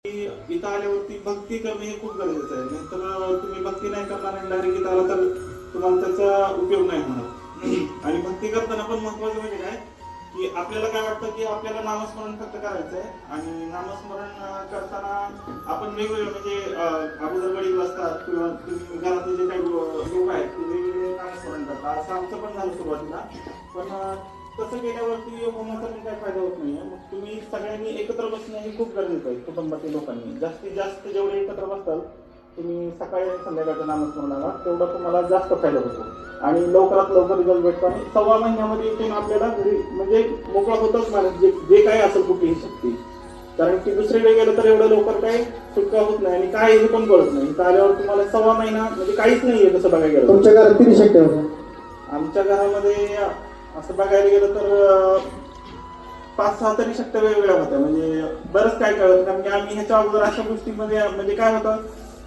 इथं आल्यावरती भक्ती करणे हे खूप गरजेचं आहे. नाहीतर तुम्ही भक्ती नाही करणार आणि डायरेक्ट इथं आला तर तुम्हाला त्याचा उपयोग नाही होणार. आणि भक्ती करताना पण महत्वाचं म्हणजे काय की आपल्याला काय वाटतं की आपल्याला नामस्मरण फक्त करायचं आहे आणि नामस्मरण करताना आपण वेगवेगळे म्हणजे अगोदर वडील असतात किंवा तुम्ही घरातले जे काही लोक आहेत ते वेगवेगळे नामस्मरण करतात. असं आमचं पण झालं सुरुवातीला. पण तसं केल्यावरती होण्याचा पण काही फायदा होत नाहीये. मग तुम्ही सगळ्यांनी एकत्र बसणे हे खूप गरजेचं आहे. कुटुंबातील लोकांनी जास्तीत जास्त जेवढे एकत्र बसताल तुम्ही सकाळी आणि संध्याकाळच्या नामस्मरणाला तेवढा तुम्हाला जास्त फायदा होतो आणि लवकरात लवकर रिझल्ट भेटतो. आणि 1.25 महिन्यामध्ये इथून आपल्याला म्हणजे मोकळा होतच माणूस जे काय असेल कुठलीही शक्ती. कारण की दुसरीकडे गेलं तर एवढं लवकर काही सुटका होत नाही आणि काय हे पण कळत नाही. इथं आल्यावर तुम्हाला 1.25 महिना म्हणजे काहीच नाहीये तसं बघायला गेलं. तुमच्या घरात किती शक्य होतं? आमच्या घरामध्ये असं बघायला गेलं तर 5-6 तरी शक्य वेगवेगळ्या होत्या. म्हणजे बरंच काय कळत. कारण की आम्ही ह्याच्या अगोदर अशा गोष्टीमध्ये म्हणजे काय होतं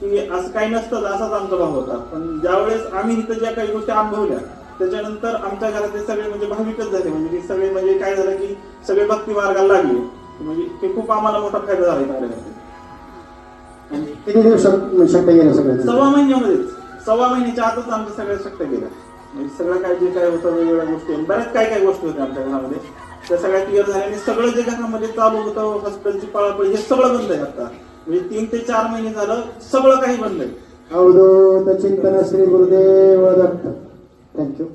की असं काही नसतं असाच आमचा भाव होता. पण ज्यावेळेस आम्ही इथं ज्या काही गोष्टी अनुभवल्या त्याच्यानंतर आमच्या घरातले सगळे म्हणजे भाविकच झाले. म्हणजे सगळे म्हणजे काय झालं की सगळे भक्ती मार्गाला लागले. म्हणजे ते खूप आम्हाला मोठा फायदा झाला इथं. किती दिवसात शक्य गेलं सगळं? 1.25 महिन्यामध्येच 1.25 महिन्याच्या आतच आमचं सगळं शक्य गेलं. म्हणजे सगळं काय जे काय होतं वेगवेगळ्या गोष्टी बऱ्याच काय काय गोष्टी होत्या आमच्या घरामध्ये त्या सगळ्या क्लिअर झाल्या. आणि सगळं जे घरामध्ये चालू होतं हॉस्पिटलची पळापळी हे सगळं बंद आहे आता. म्हणजे 3 ते 4 महिने झालं सगळं काही बंद आहे. अवधूत चिंतन श्री गुरुदेव दत्त. थँक्यू.